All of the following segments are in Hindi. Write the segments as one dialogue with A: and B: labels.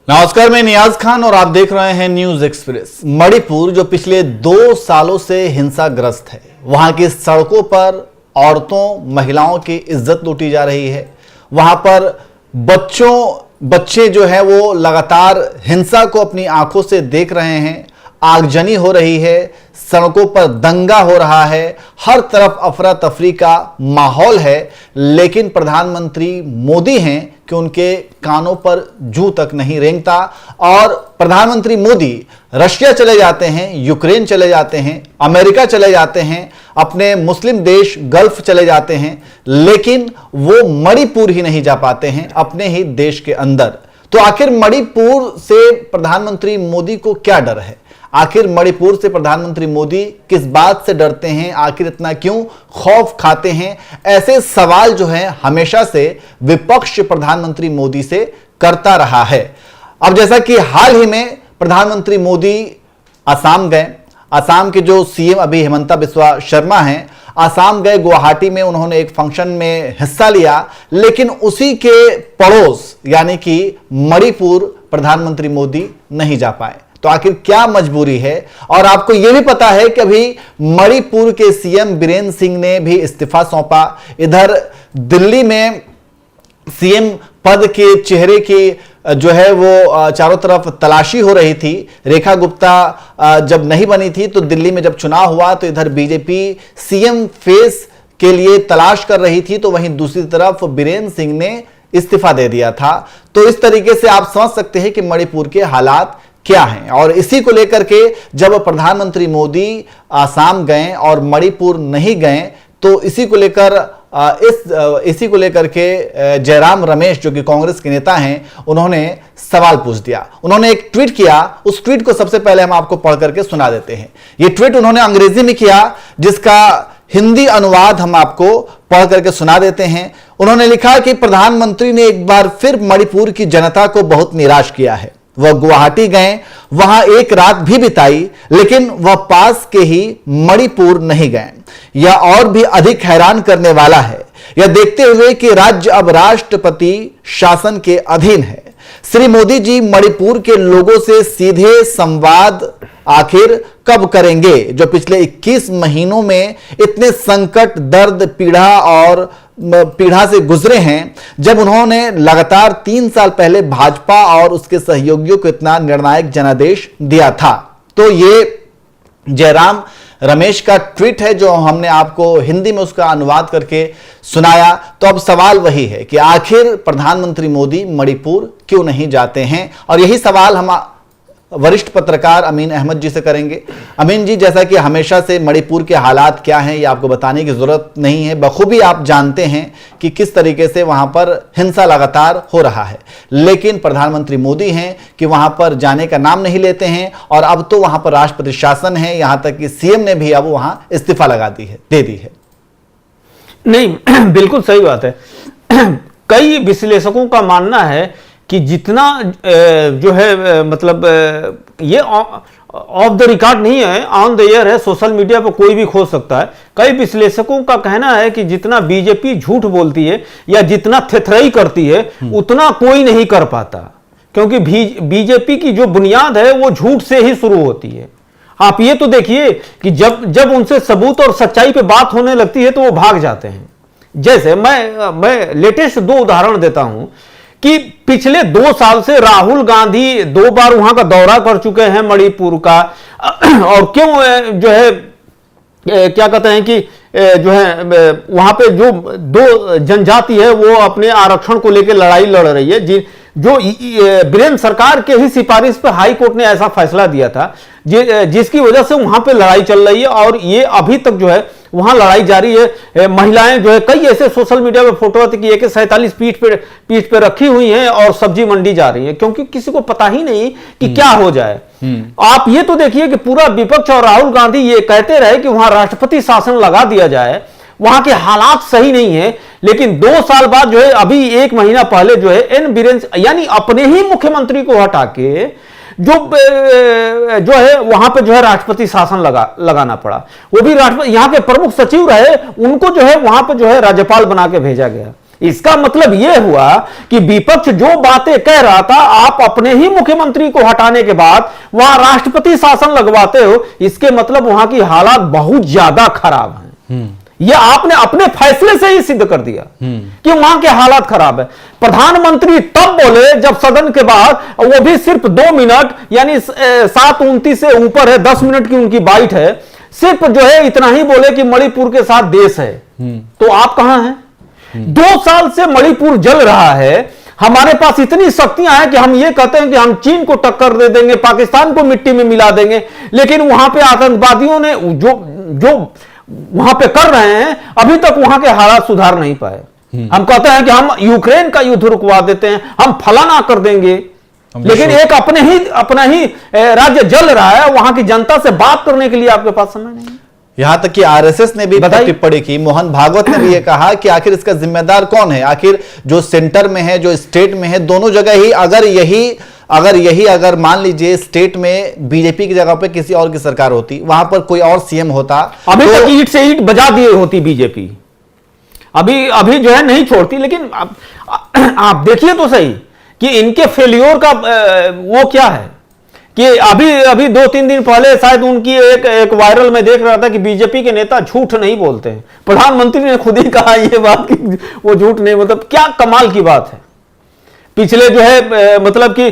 A: नमस्कार, मैं नियाज खान और आप देख रहे हैं न्यूज एक्सप्रेस। मणिपुर जो पिछले 2 सालों से हिंसाग्रस्त है, वहां की सड़कों पर औरतों महिलाओं की इज्जत लूटी जा रही है। वहां पर बच्चे जो है वो लगातार हिंसा को अपनी आंखों से देख रहे हैं। आगजनी हो रही है, सड़कों पर दंगा हो रहा है, हर तरफ अफरा तफरी का माहौल है। लेकिन प्रधानमंत्री मोदी हैं कि उनके कानों पर जूं तक नहीं रेंगता और प्रधानमंत्री मोदी रशिया चले जाते हैं, यूक्रेन चले जाते हैं, अमेरिका चले जाते हैं, अपने मुस्लिम देश गल्फ चले जाते हैं, लेकिन वो मणिपुर ही नहीं जा पाते हैं, अपने ही देश के अंदर। तो आखिर मणिपुर से प्रधानमंत्री मोदी को क्या डर है? आखिर मणिपुर से प्रधानमंत्री मोदी किस बात से डरते हैं? आखिर इतना क्यों खौफ खाते हैं? ऐसे सवाल जो है हमेशा से विपक्ष प्रधानमंत्री मोदी से करता रहा है। अब जैसा कि हाल ही में प्रधानमंत्री मोदी असम गए, असम के जो सीएम अभी हिमंता बिस्वा शर्मा हैं, असम गए, गुवाहाटी में उन्होंने एक फंक्शन में हिस्सा लिया, लेकिन उसी के पड़ोस यानी कि मणिपुर प्रधानमंत्री मोदी नहीं जा पाए। तो आखिर क्या मजबूरी है? और आपको यह भी पता है कि अभी मणिपुर के सीएम बीरेन सिंह ने भी इस्तीफा सौंपा। इधर दिल्ली में सीएम पद के चेहरे की जो है वो चारों तरफ तलाशी हो रही थी। रेखा गुप्ता जब नहीं बनी थी तो दिल्ली में जब चुनाव हुआ तो इधर बीजेपी सीएम फेस के लिए तलाश कर रही थी, तो वहीं दूसरी तरफ बीरेन सिंह ने इस्तीफा दे दिया था। तो इस तरीके से आप समझ सकते हैं कि मणिपुर के हालात क्या हैं। और इसी को लेकर के जब प्रधानमंत्री मोदी असम गए और मणिपुर नहीं गए, तो इसी को लेकर के जयराम रमेश जो कि कांग्रेस के नेता हैं, उन्होंने सवाल पूछ दिया। उन्होंने एक ट्वीट किया। उस ट्वीट को सबसे पहले हम आपको पढ़ करके सुना देते हैं। यह ट्वीट उन्होंने अंग्रेजी में किया, जिसका हिंदी अनुवाद हम आपको पढ़ करके सुना देते हैं। उन्होंने लिखा कि प्रधानमंत्री ने एक बार फिर मणिपुर की जनता को बहुत निराश किया है। वह गुवाहाटी गए, वहां एक रात भी बिताई, लेकिन वह पास के ही मणिपुर नहीं गए। यह और भी अधिक हैरान करने वाला है, यह देखते हुए कि राज्य अब राष्ट्रपति शासन के अधीन है। श्री मोदी जी मणिपुर के लोगों से सीधे संवाद आखिर कब करेंगे, जो पिछले 21 महीनों में इतने संकट, दर्द, पीड़ा से गुजरे हैं, जब उन्होंने लगातार 3 साल पहले भाजपा और उसके सहयोगियों को इतना निर्णायक जनादेश दिया था। तो ये जयराम रमेश का ट्वीट है जो हमने आपको हिंदी में उसका अनुवाद करके सुनाया। तो अब सवाल वही है कि आखिर प्रधानमंत्री मोदी मणिपुर क्यों नहीं जाते हैं? और यही सवाल हम वरिष्ठ पत्रकार अमीन अहमद जी से करेंगे। अमीन जी, जैसा कि हमेशा से मणिपुर के हालात क्या हैं ये आपको बताने की जरूरत नहीं है, बखूबी आप जानते हैं कि किस तरीके से वहां पर हिंसा लगातार हो रहा है, लेकिन प्रधानमंत्री मोदी हैं कि वहां पर जाने का नाम नहीं लेते हैं। और अब तो वहां पर राष्ट्रपति शासन है, यहां तक कि सीएम ने भी अब वहां इस्तीफा दे दी है।
B: नहीं, बिल्कुल सही बात है। कई विश्लेषकों का मानना है कि जितना जो है मतलब ये ऑफ द रिकॉर्ड नहीं है, ऑन द एयर है, सोशल मीडिया पर कोई भी खोज सकता है। कई विश्लेषकों का कहना है कि जितना बीजेपी झूठ बोलती है या जितना थेथराई करती है, उतना कोई नहीं कर पाता, क्योंकि बीजेपी की जो बुनियाद है वो झूठ से ही शुरू होती है। आप ये तो देखिए कि जब उनसे सबूत और सच्चाई पे बात होने लगती है तो वो भाग जाते हैं। जैसे मैं लेटेस्ट 2 उदाहरण देता हूं कि पिछले 2 साल से राहुल गांधी 2 बार वहां का दौरा कर चुके हैं मणिपुर का, और क्यों जो है क्या कहते हैं कि जो है वहां पे जो 2 जनजाति है वो अपने आरक्षण को लेकर लड़ाई लड़ रही है, जो बीरेन सरकार के ही सिफारिश पर हाई कोर्ट ने ऐसा फैसला दिया था, जिसकी वजह से वहां पे लड़ाई चल रही है। और ये अभी तक जो है वहां लड़ाई जारी है। महिलाएं जो है, कई ऐसे सोशल मीडिया पे फोटो आती कि AK-47 पीठ पे रखी हुई हैं और सब्जी मंडी जा रही है, क्योंकि किसी को पता ही नहीं कि क्या हो जाए। आप ये तो देखिए कि पूरा विपक्ष और राहुल गांधी ये कहते रहे कि वहां राष्ट्रपति शासन लगा दिया जाए, वहां के हालात सही नहीं है। लेकिन 2 साल बाद जो है, अभी 1 महीना पहले जो है एन बीरेन यानी अपने ही मुख्यमंत्री को हटा के जो है वहां पे जो है राष्ट्रपति शासन लगाना पड़ा। वो भी राष्ट्रपति, यहाँ के प्रमुख सचिव रहे, उनको जो है वहां पे जो है राज्यपाल बना के भेजा गया। इसका मतलब यह हुआ कि विपक्ष जो बातें कह रहा था, आप अपने ही मुख्यमंत्री को हटाने के बाद वहां राष्ट्रपति शासन लगवाते हो, इसके मतलब वहां की हालात बहुत ज्यादा खराब हैं। यह आपने अपने फैसले से ही सिद्ध कर दिया कि वहां के हालात खराब है। प्रधानमंत्री तब बोले जब सदन के बाद, वो भी सिर्फ 2 मिनट, यानी 7:29 से ऊपर है, 10 मिनट की उनकी बाइट है, सिर्फ जो है इतना ही बोले कि मणिपुर के साथ देश है। तो आप कहां हैं? 2 साल से मणिपुर जल रहा है, हमारे पास इतनी शक्तियां हैं कि हम ये कहते हैं कि हम चीन को टक्कर दे देंगे, पाकिस्तान को मिट्टी में मिला देंगे, लेकिन वहां पे आतंकवादियों ने जो वहां पे कर रहे हैं, अभी तक वहां के हालात सुधार नहीं पाए। हम कहते हैं कि हम यूक्रेन का युद्ध रुकवा देते हैं, हम फलाना कर देंगे, लेकिन एक अपना ही राज्य जल रहा है, वहां की जनता से बात करने के लिए आपके पास समय नहीं है।
A: यहां तक कि आरएसएस ने भी टिप्पणी की, मोहन भागवत ने भी ये कहा कि आखिर इसका जिम्मेदार कौन है? आखिर जो सेंटर में है, जो स्टेट में है, दोनों जगह ही अगर मान लीजिए स्टेट में बीजेपी की जगह पे किसी और की सरकार होती, वहां पर कोई और सीएम होता,
B: अभी तक ईंट से ईंट बजा दिए होती बीजेपी। अभी जो है नहीं छोड़ती। लेकिन आप देखिए तो सही कि इनके फेल्योर का वो क्या है कि अभी 2-3 दिन पहले शायद उनकी एक वायरल में देख रहा था कि बीजेपी के नेता झूठ नहीं बोलते हैं। प्रधानमंत्री ने खुद ही कहा ये बात कि वो झूठ नहीं, मतलब क्या कमाल की बात है। पिछले जो है मतलब कि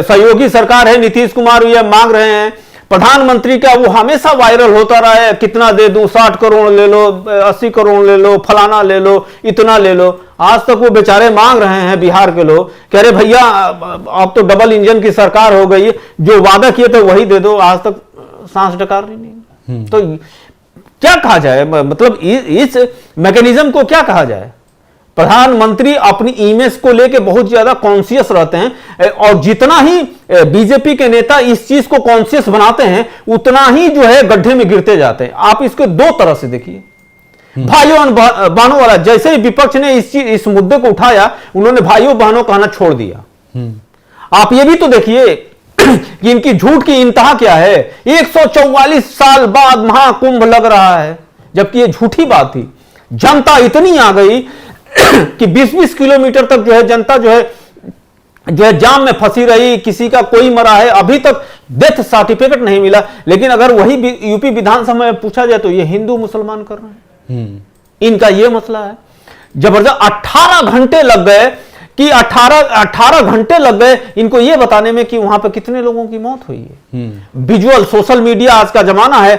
B: सहयोगी सरकार है, नीतीश कुमार ये मांग रहे हैं, प्रधानमंत्री का वो हमेशा वायरल होता रहा है, कितना दे दूं, 60 करोड़ ले लो, 80 करोड़ ले लो, फलाना ले लो, इतना ले लो। आज तक वो बेचारे मांग रहे हैं बिहार के लोग, कह रहे भैया अब तो डबल इंजन की सरकार हो गई, जो वादा किए थे वही दे दो, आज तक सांस डकार नहीं। तो क्या कहा जाए, मतलब इस मैकेनिज्म को क्या कहा जाए? प्रधानमंत्री अपनी इमेज को लेके बहुत ज्यादा कॉन्शियस रहते हैं, और जितना ही बीजेपी के नेता इस चीज को कॉन्शियस बनाते हैं, उतना ही जो है गड्ढे में गिरते जाते हैं। आप इसको 2 तरह से देखिए, भाइयों बहनों वाला। जैसे ही विपक्ष ने इस मुद्दे को उठाया, उन्होंने भाइयों बहनों कहना छोड़ दिया। आप ये भी तो देखिए कि इनकी झूठ की इंतहा क्या है। 144 साल बाद महाकुंभ लग रहा है, जबकि ये झूठी बात थी। जनता इतनी आ गई कि 20-20 किलोमीटर तक जो है जनता जो है जाम में फंसी रही, किसी का कोई मरा है, अभी तक डेथ सर्टिफिकेट नहीं मिला। लेकिन अगर वही यूपी विधानसभा में पूछा जाए तो ये हिंदू मुसलमान कर रहे हैं, इनका ये मसला है। जबरदस्त 18 घंटे लग गए कि 18 घंटे लग गए इनको ये बताने में कि वहां पे कितने लोगों की मौत हुई है। विजुअल, सोशल मीडिया आज का जमाना है,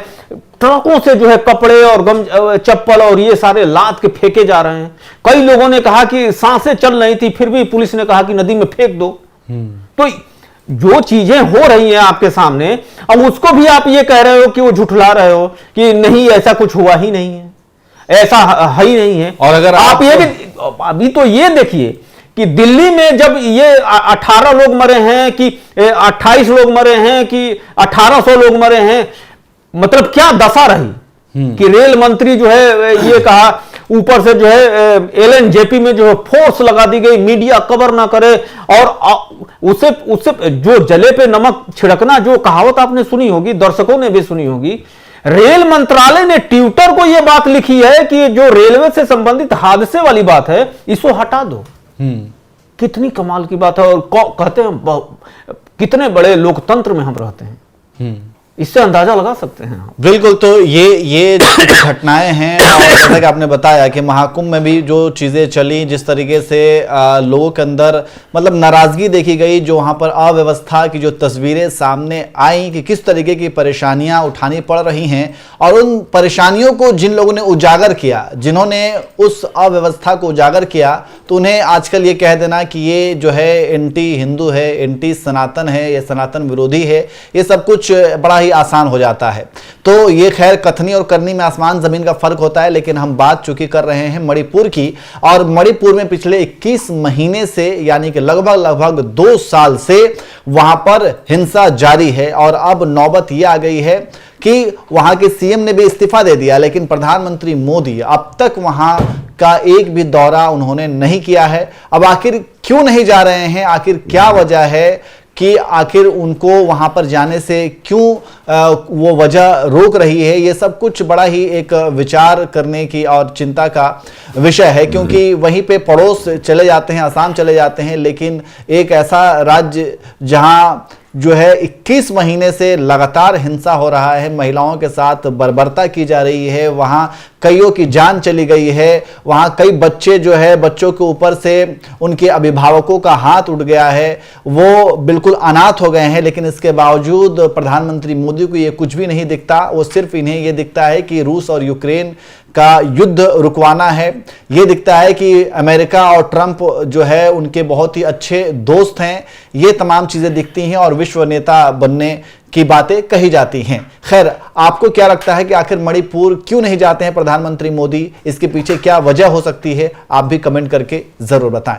B: ट्रकों से जो है कपड़े और चप्पल और ये सारे लाद के फेंके जा रहे हैं। कई लोगों ने कहा कि सांसें चल रही थी, फिर भी पुलिस ने कहा कि नदी में फेंक दो। तो जो चीजें हो रही हैं आपके सामने, अब उसको भी आप ये कह रहे हो कि वो झुठला रहे हो कि नहीं ऐसा कुछ हुआ ही नहीं है, ऐसा है ही नहीं है।
A: और अगर
B: आप ये भी अभी तो ये देखिए कि दिल्ली में जब ये 18 लोग मरे हैं कि 28 लोग मरे हैं कि 1800 लोग मरे हैं, मतलब क्या दशा रही कि रेल मंत्री जो है ये कहा, ऊपर से जो है LNJP में जो है फोर्स लगा दी गई, मीडिया कवर ना करे, और उससे जो जले पे नमक छिड़कना, जो कहावत आपने सुनी होगी, दर्शकों ने भी सुनी होगी। रेल मंत्रालय ने ट्विटर को यह बात लिखी है कि जो रेलवे से संबंधित हादसे वाली बात है इसको हटा दो। कितनी कमाल की बात है। और कहते हैं कितने बड़े लोकतंत्र में हम रहते हैं, इससे अंदाजा लगा सकते हैं आप।
A: बिल्कुल। तो ये घटनाएं हैं, और जैसा कि आपने बताया कि महाकुंभ में भी जो चीजें चली, जिस तरीके से लोगों के अंदर मतलब नाराजगी देखी गई, जो वहां पर अव्यवस्था की जो तस्वीरें सामने आई कि किस तरीके की परेशानियां उठानी पड़ रही हैं, और उन परेशानियों को जिन लोगों ने उजागर किया, जिन्होंने उस अव्यवस्था को उजागर किया, तो उन्हें आजकल ये कह देना कि ये जो है एंटी हिंदू है, एंटी सनातन है, ये सनातन विरोधी है, ये सब कुछ बड़ा ही आसान हो जाता है। तो ये खैर कथनी और करनी में आसमान जमीन का फर्क होता है। लेकिन हम बात चूंकि कर रहे हैं मणिपुर की, और मणिपुर में पिछले 21 महीने से, यानी कि लगभग 2 साल से वहां पर हिंसा जारी है। और अब नौबत यह आ गई है कि वहां के सीएम ने भी इस्तीफा दे दिया, लेकिन प्रधानमंत्री मोदी अब तक वहां का एक भी दौरा उन्होंने नहीं किया है। अब आखिर क्यों नहीं जा रहे हैं, आखिर क्या वजह है कि आखिर उनको वहां पर जाने से क्यों वो वजह रोक रही है, ये सब कुछ बड़ा ही एक विचार करने की और चिंता का विषय है, क्योंकि वहीं पे पड़ोस चले जाते हैं, असम चले जाते हैं, लेकिन एक ऐसा राज्य जहां जो है 21 महीने से लगातार हिंसा हो रहा है, महिलाओं के साथ बर्बरता की जा रही है, वहां कईयों की जान चली गई है, वहां कई बच्चे जो है बच्चों के ऊपर से उनके अभिभावकों का हाथ उठ गया है, वो बिल्कुल अनाथ हो गए हैं, लेकिन इसके बावजूद प्रधानमंत्री मोदी को ये कुछ भी नहीं दिखता। वो सिर्फ इन्हें ये दिखता है कि रूस और यूक्रेन का युद्ध रुकवाना है, ये दिखता है कि अमेरिका और ट्रंप जो है उनके बहुत ही अच्छे दोस्त हैं, ये तमाम चीजें दिखती हैं और विश्व नेता बनने की बातें कही जाती हैं। खैर, आपको क्या लगता है कि आखिर मणिपुर क्यों नहीं जाते हैं प्रधानमंत्री मोदी? इसके पीछे क्या वजह हो सकती है? आप भी कमेंट करके जरूर बताएं।